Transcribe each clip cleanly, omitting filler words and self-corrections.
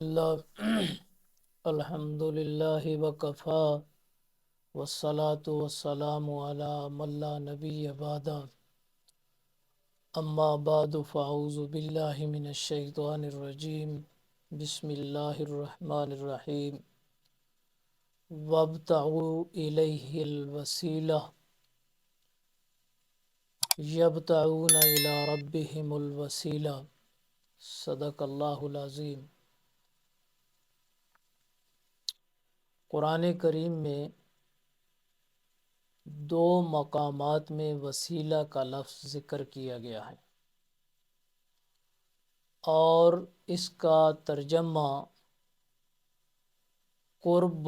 اللہ الحمد للہ وکفا والصلاة والسلام علی من لا نبی بعد اما بعد فاعوذ باللہ من الشیطان الرجیم بسم اللہ الرحمن الرحیم وابتغوا الیہ الوسیلہ یبتغون الی ربہم الوسیلہ صدق اللہ العظیم۔ قرآن کریم میں دو مقامات میں وسیلہ کا لفظ ذکر کیا گیا ہے اور اس کا ترجمہ قرب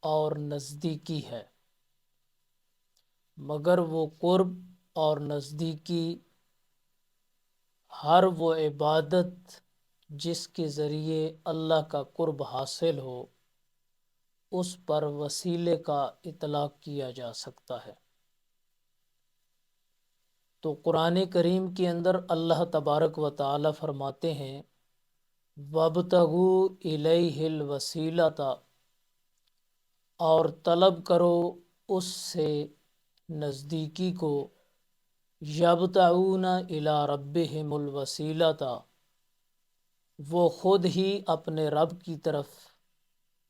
اور نزدیکی ہے، مگر وہ قرب اور نزدیکی ہر وہ عبادت جس کے ذریعے اللہ کا قرب حاصل ہو اس پر وسیلے کا اطلاق کیا جا سکتا ہے۔ تو قرآن کریم کے اندر اللہ تبارک و تعالی فرماتے ہیں وَابْتَغُوا إِلَيْهِ الْوَسِيلَةَ، اور طلب کرو اس سے نزدیکی کو، يَبْتَغُونَ إِلَى رَبِّهِمُ الْوَسِيلَةَ، وہ خود ہی اپنے رب کی طرف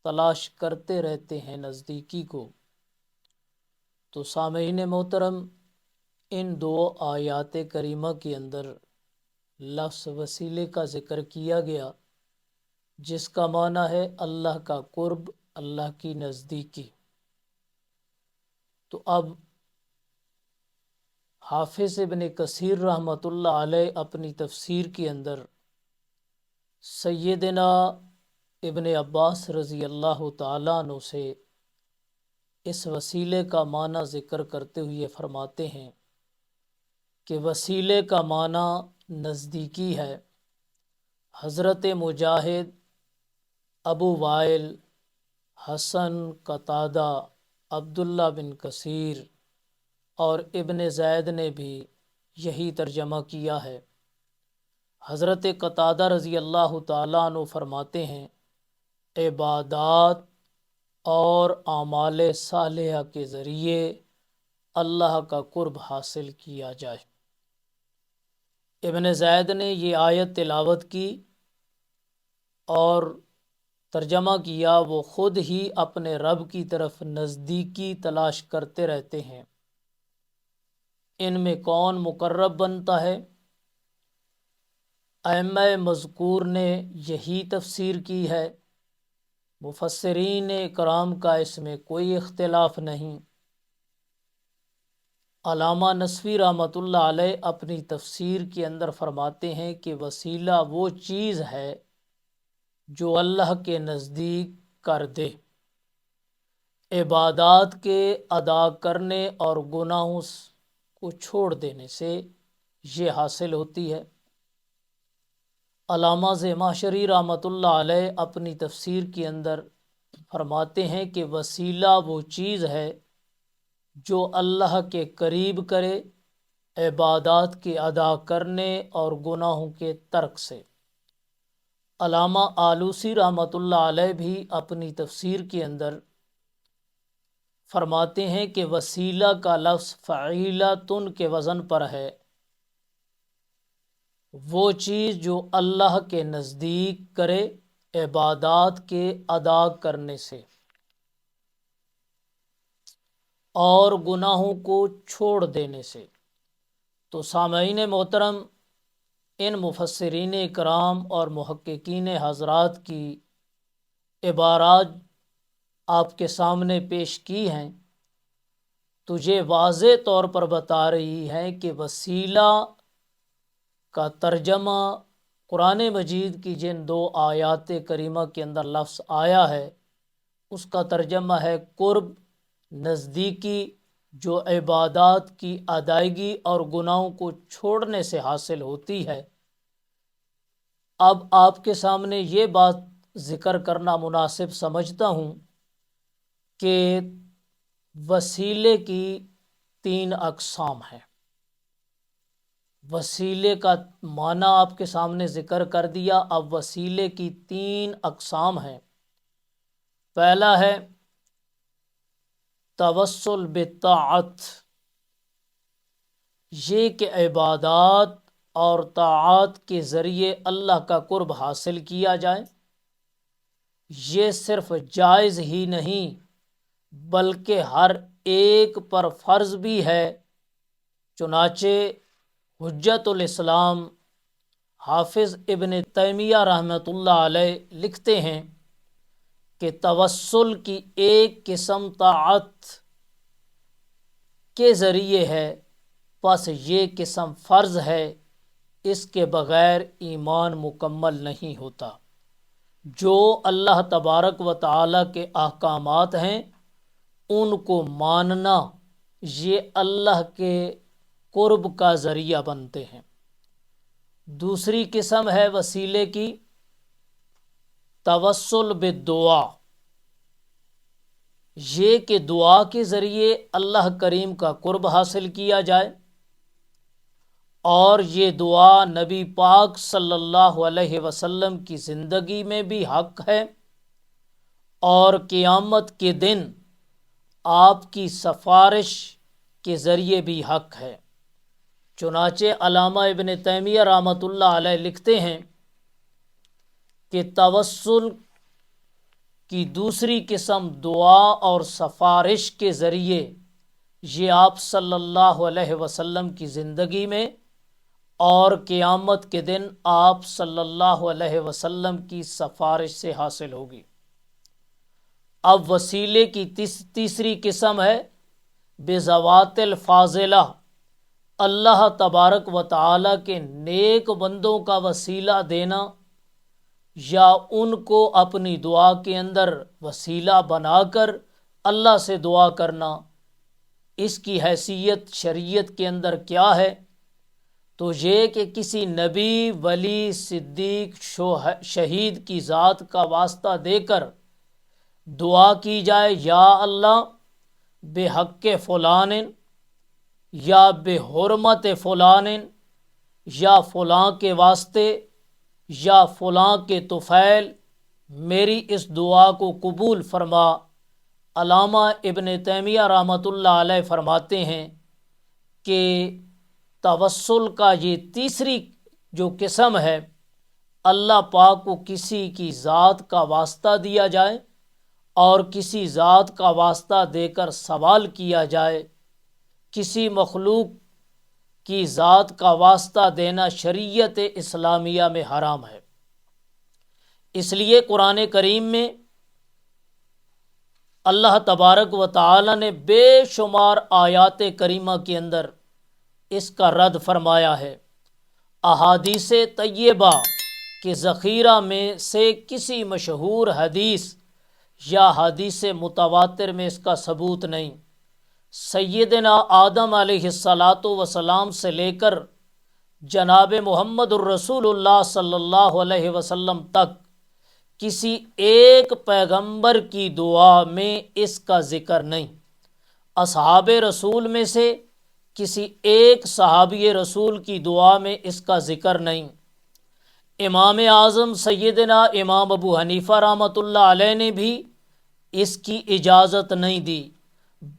تلاش کرتے رہتے ہیں نزدیکی کو۔ تو سامعین محترم، ان دو آیات کریمہ کے اندر لفظ وسیلے کا ذکر کیا گیا جس کا معنی ہے اللہ کا قرب، اللہ کی نزدیکی۔ تو اب حافظ ابن کثیر رحمۃ اللہ علیہ اپنی تفسیر کے اندر سیدنا ابن عباس رضی اللہ تعالیٰ عنہ سے اس وسیلے کا معنی ذکر کرتے ہوئے فرماتے ہیں کہ وسیلے کا معنی نزدیکی ہے۔ حضرت مجاہد، ابو وائل، حسن، قتادہ، عبداللہ بن کثیر اور ابن زید نے بھی یہی ترجمہ کیا ہے۔ حضرت قتادہ رضی اللہ تعالیٰ عنہ فرماتے ہیں عبادات اور اعمال صالحہ کے ذریعے اللہ کا قرب حاصل کیا جائے۔ ابن زید نے یہ آیت تلاوت کی اور ترجمہ کیا وہ خود ہی اپنے رب کی طرف نزدیکی تلاش کرتے رہتے ہیں۔ ان میں کون مقرب بنتا ہے؟ ائمہ مذکور نے یہی تفسیر کی ہے، مفسرین کرام کا اس میں کوئی اختلاف نہیں۔ علامہ نصفی رحمۃ اللہ علیہ اپنی تفسیر کے اندر فرماتے ہیں کہ وسیلہ وہ چیز ہے جو اللہ کے نزدیک کر دے، عبادات کے ادا کرنے اور گناہوں کو چھوڑ دینے سے یہ حاصل ہوتی ہے۔ علامہ زمخشری رحمۃ اللہ علیہ اپنی تفسیر کے اندر فرماتے ہیں کہ وسیلہ وہ چیز ہے جو اللہ کے قریب کرے عبادات کے ادا کرنے اور گناہوں کے ترک سے۔ علامہ آلوسی رحمۃ اللہ علیہ بھی اپنی تفسیر کے اندر فرماتے ہیں کہ وسیلہ کا لفظ فعیلۃ کے وزن پر ہے، وہ چیز جو اللہ کے نزدیک کرے عبادات کے ادا کرنے سے اور گناہوں کو چھوڑ دینے سے۔ تو سامعین محترم، ان مفسرین کرام اور محققین حضرات کی عبارات آپ کے سامنے پیش کی ہیں تو یہ واضح طور پر بتا رہی ہے کہ وسیلہ کا ترجمہ قرآن مجید کی جن دو آیات کریمہ کے اندر لفظ آیا ہے اس کا ترجمہ ہے قرب، نزدیکی، جو عبادات کی ادائیگی اور گناہوں کو چھوڑنے سے حاصل ہوتی ہے۔ اب آپ کے سامنے یہ بات ذکر کرنا مناسب سمجھتا ہوں کہ وسیلے کی تین اقسام ہیں۔ وسیلے کا معنی آپ کے سامنے ذکر کر دیا۔ اب وسیلے کی 3 اقسام ہیں۔ پہلا ہے توسل بالطاعت، یہ کہ عبادات اور طاعات کے ذریعے اللہ کا قرب حاصل کیا جائے۔ یہ صرف جائز ہی نہیں بلکہ ہر ایک پر فرض بھی ہے۔ چنانچہ حجت الاسلام حافظ ابن تیمیہ رحمۃ اللہ علیہ لکھتے ہیں کہ توسل کی ایک قسم طاعت کے ذریعے ہے، پس یہ قسم فرض ہے، اس کے بغیر ایمان مکمل نہیں ہوتا۔ جو اللہ تبارک و تعالیٰ کے احکامات ہیں ان کو ماننا یہ اللہ کے قرب کا ذریعہ بنتے ہیں۔ دوسری قسم ہے وسیلے کی توسل بالدعا، یہ کہ دعا کے ذریعے اللہ کریم کا قرب حاصل کیا جائے، اور یہ دعا نبی پاک صلی اللہ علیہ وسلم کی زندگی میں بھی حق ہے اور قیامت کے دن آپ کی سفارش کے ذریعے بھی حق ہے۔ چنانچہ علامہ ابن تیمیہ رحمۃ اللہ علیہ لکھتے ہیں کہ توسل کی دوسری قسم دعا اور سفارش کے ذریعے یہ آپ صلی اللہ علیہ وسلم کی زندگی میں اور قیامت کے دن آپ صلی اللہ علیہ وسلم کی سفارش سے حاصل ہوگی۔ اب وسیلے کی تیسری قسم ہے بذوات الفاضلہ، اللہ تبارک و تعالیٰ کے نیک بندوں کا وسیلہ دینا یا ان کو اپنی دعا کے اندر وسیلہ بنا کر اللہ سے دعا کرنا۔ اس کی حیثیت شریعت کے اندر کیا ہے؟ تو یہ کہ کسی نبی، ولی، صدیق، شہید کی ذات کا واسطہ دے کر دعا کی جائے، یا اللہ بے حق فلان یا بے حرمت فلان، یا فلاں کے واسطے یا فلاں کے طفیل میری اس دعا کو قبول فرما۔ علامہ ابن تیمیہ رحمۃ اللہ علیہ فرماتے ہیں کہ توسل کا یہ تیسری جو قسم ہے، اللہ پاک کو کسی کی ذات کا واسطہ دیا جائے اور کسی ذات کا واسطہ دے کر سوال کیا جائے۔ کسی مخلوق کی ذات کا واسطہ دینا شریعت اسلامیہ میں حرام ہے۔ اس لیے قرآن کریم میں اللہ تبارک و تعالی نے بے شمار آیات کریمہ کے اندر اس کا رد فرمایا ہے۔ احادیث طیبہ کے ذخیرہ میں سے کسی مشہور حدیث یا حدیث متواتر میں اس کا ثبوت نہیں۔ سیدنا آدم علیہ السلام سے لے کر جناب محمد الرسول اللہ صلی اللہ علیہ وسلم تک کسی ایک پیغمبر کی دعا میں اس کا ذکر نہیں۔ اصحاب رسول میں سے کسی ایک صحابی رسول کی دعا میں اس کا ذکر نہیں۔ امام اعظم سیدنا امام ابو حنیفہ رحمۃ اللہ علیہ نے بھی اس کی اجازت نہیں دی،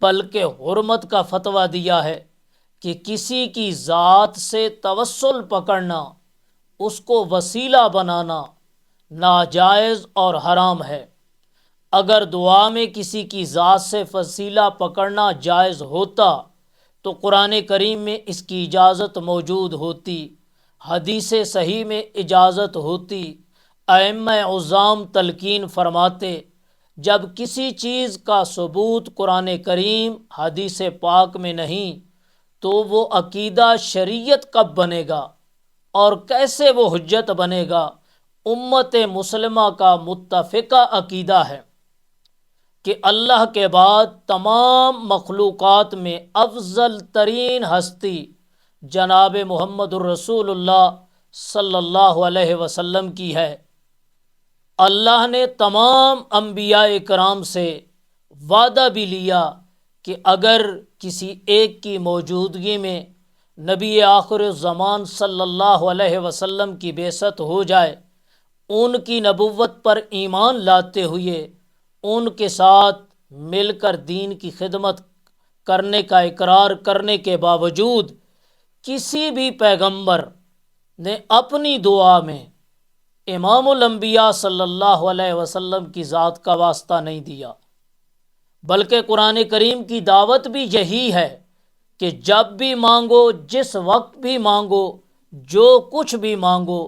بلکہ حرمت کا فتویٰ دیا ہے کہ کسی کی ذات سے توسل پکڑنا، اس کو وسیلہ بنانا ناجائز اور حرام ہے۔ اگر دعا میں کسی کی ذات سے وسیلہ پکڑنا جائز ہوتا تو قرآن کریم میں اس کی اجازت موجود ہوتی، حدیث صحیح میں اجازت ہوتی۔ ائمہ اعظام تلقین فرماتے جب کسی چیز کا ثبوت قرآن کریم حدیث پاک میں نہیں تو وہ عقیدہ شریعت کب بنے گا اور کیسے وہ حجت بنے گا؟ امت مسلمہ کا متفقہ عقیدہ ہے کہ اللہ کے بعد تمام مخلوقات میں افضل ترین ہستی جناب محمد الرسول اللہ صلی اللہ علیہ وسلم کی ہے۔ اللہ نے تمام انبیاء کرام سے وعدہ بھی لیا کہ اگر کسی ایک کی موجودگی میں نبی آخر الزمان صلی اللہ علیہ وسلم کی بعثت ہو جائے، ان کی نبوت پر ایمان لاتے ہوئے ان کے ساتھ مل کر دین کی خدمت کرنے کا اقرار کرنے کے باوجود کسی بھی پیغمبر نے اپنی دعا میں امام الانبیاء صلی اللہ علیہ وسلم کی ذات کا واسطہ نہیں دیا، بلکہ قرآن کریم کی دعوت بھی یہی ہے کہ جب بھی مانگو، جس وقت بھی مانگو، جو کچھ بھی مانگو،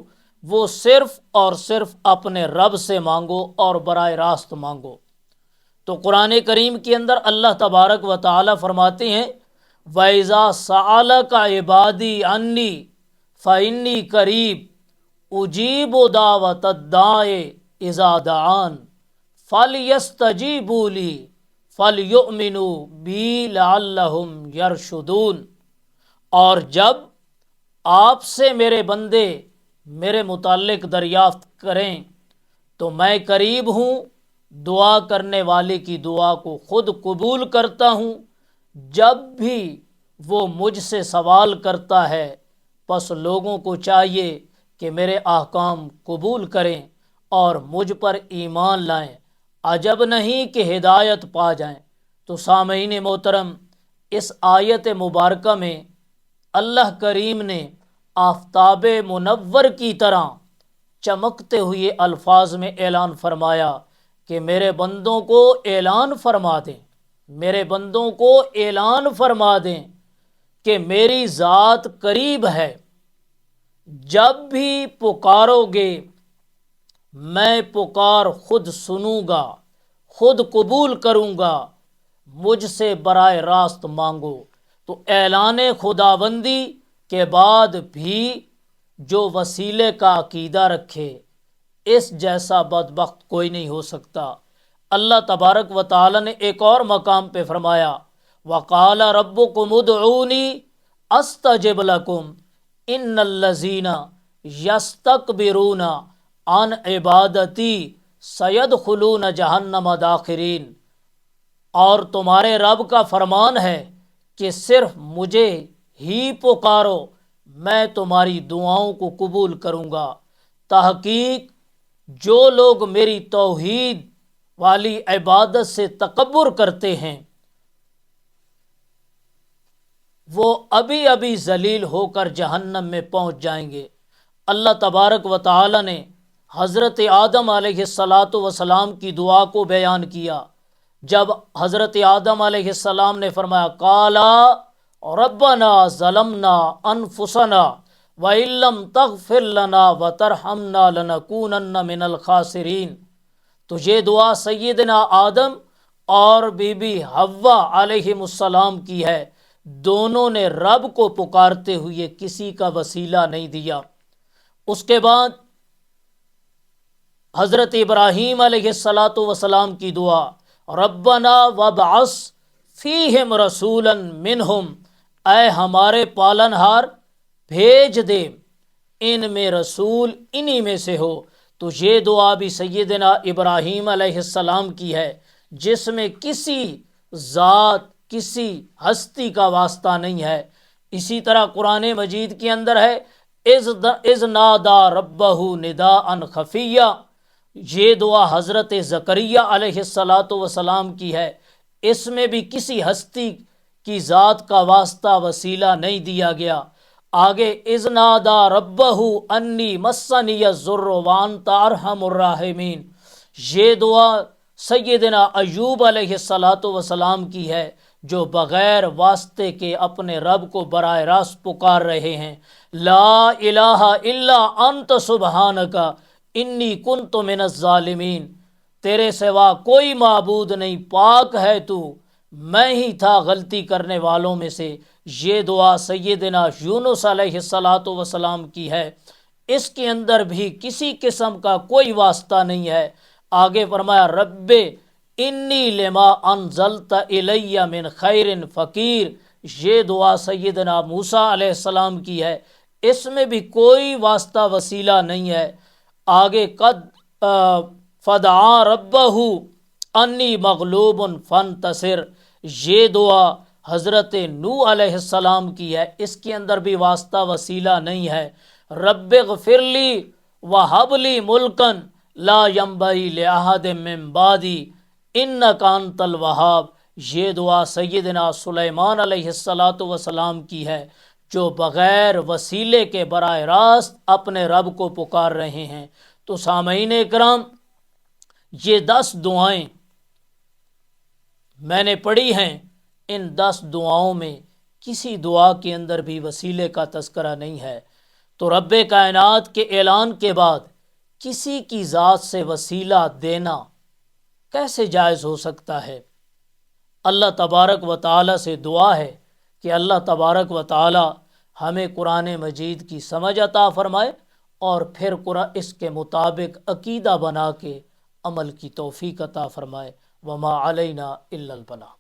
وہ صرف اور صرف اپنے رب سے مانگو اور براہ راست مانگو۔ تو قرآن کریم کے اندر اللہ تبارک و تعالی فرماتے ہیں وَإِذَا سَأَلَكَ عِبَادِي عَنِّي فَإِنِّي قَرِيبٌ أُجِيبُ دَعْوَةَ الدَّاعِ إِذَا دَعَانِ فَلْيَسْتَجِيبُوا لِي فَلْيُؤْمِنُوا بِي لَعَلَّهُمْ يَرْشُدُونَ۔ اور جب آپ سے میرے بندے میرے متعلق دریافت کریں تو میں قریب ہوں، دعا کرنے والے کی دعا کو خود قبول کرتا ہوں۔ جب بھی وہ مجھ سے سوال کرتا ہے، پس لوگوں کو چاہیے کہ میرے احکام قبول کریں اور مجھ پر ایمان لائیں، عجب نہیں کہ ہدایت پا جائیں۔ تو سامعین محترم، اس آیت مبارکہ میں اللہ کریم نے آفتاب منور کی طرح چمکتے ہوئے الفاظ میں اعلان فرمایا کہ میرے بندوں کو اعلان فرما دیں، میرے بندوں کو اعلان فرما دیں کہ میری ذات قریب ہے، جب بھی پکارو گے میں پکار خود سنوں گا، خود قبول کروں گا، مجھ سے براہ راست مانگو۔ تو اعلان خداوندی کے بعد بھی جو وسیلے کا عقیدہ رکھے، اس جیسا بدبخت کوئی نہیں ہو سکتا۔ اللہ تبارک و تعالی نے ایک اور مقام پہ فرمایا وَقَالَ رَبُّكُمُ ادْعُونِي أَسْتَجِبْ لَكُمْ إِنَّ الَّذِينَ يَسْتَكْبِرُونَ عَنْ عِبَادَتِي سَيَدْخُلُونَ جَهَنَّمَ دَاخِرِينَ۔ اور تمہارے رب کا فرمان ہے کہ صرف مجھے ہی پکارو، میں تمہاری دعاؤں کو قبول کروں گا۔ تحقیق جو لوگ میری توحید والی عبادت سے تکبر کرتے ہیں وہ ابھی ابھی ذلیل ہو کر جہنم میں پہنچ جائیں گے۔ اللہ تبارک و تعالی نے حضرت آدم علیہ السلام کی دعا کو بیان کیا، جب حضرت آدم علیہ السلام نے فرمایا قالا ربنا ظلمنا انفسنا وَإِن لَّمْ تَغْفِرْ لَنَا وَتَرْحَمْنَا لَنَكُونَنَّ مِنَ الْخَاسِرِينَ۔ تو یہ دعا سیدنا آدم اور بی بی حوا علیہم السلام کی ہے، دونوں نے رب کو پکارتے ہوئے کسی کا وسیلہ نہیں دیا۔ اس کے بعد حضرت ابراہیم علیہ السلام کی دعا ربنا وابعث فیہم رسولا منہم، اے ہمارے پالنہار بھیج دے ان میں رسول انہی میں سے ہو۔ تو یہ دعا بھی سیدنا ابراہیم علیہ السلام کی ہے، جس میں کسی ذات کسی ہستی کا واسطہ نہیں ہے۔ اسی طرح قرآن مجید کے اندر ہے اذ نادا ربہ نداء خفیہ، یہ دعا حضرت زکریا علیہ السلام کی ہے، اس میں بھی کسی ہستی کی ذات کا واسطہ وسیلہ نہیں دیا گیا۔ آگے اذ نادا ربہ انی مسنی الضر وانت ارحم الراحمین، یہ دعا سیدنا ایوب علیہ السلام کی ہے، جو بغیر واسطے کے اپنے رب کو براہ راست پکار رہے ہیں، لا الہ الا انت سبحانک انی کنت من الظالمین، تیرے سوا کوئی معبود نہیں، پاک ہے تو، میں ہی تھا غلطی کرنے والوں میں سے۔ یہ دعا سیدنا یونس علیہ السلام کی ہے، اس کے اندر بھی کسی قسم کا کوئی واسطہ نہیں ہے۔ آگے فرمایا رب انی لما انزلت الی من خیر فقیر، یہ دعا سیدنا موسیٰ علیہ السلام کی ہے، اس میں بھی کوئی واسطہ وسیلہ نہیں ہے۔ آگے قد فدعا ربہ انی مغلوب فانتصر، یہ دعا حضرت نوح علیہ السلام کی ہے، اس کے اندر بھی واسطہ وسیلہ نہیں ہے۔ رب اغفر لی وہب لی ملکن لا ینبغی لأحد من بعدی انک انت الوہاب، یہ دعا سیدنا سلیمان علیہ السلام کی ہے، جو بغیر وسیلے کے براہ راست اپنے رب کو پکار رہے ہیں۔ تو سامعین اکرام، یہ 10 دعائیں میں نے پڑھی ہیں، ان 10 دعاؤں میں کسی دعا کے اندر بھی وسیلے کا تذکرہ نہیں ہے۔ تو رب کائنات کے اعلان کے بعد کسی کی ذات سے وسیلہ دینا کیسے جائز ہو سکتا ہے؟ اللہ تبارک و تعالی سے دعا ہے کہ اللہ تبارک و تعالی ہمیں قرآن مجید کی سمجھ عطا فرمائے اور پھر قرآن اس کے مطابق عقیدہ بنا کے عمل کی توفیق عطا فرمائے۔ وما علینا الا البلاغ۔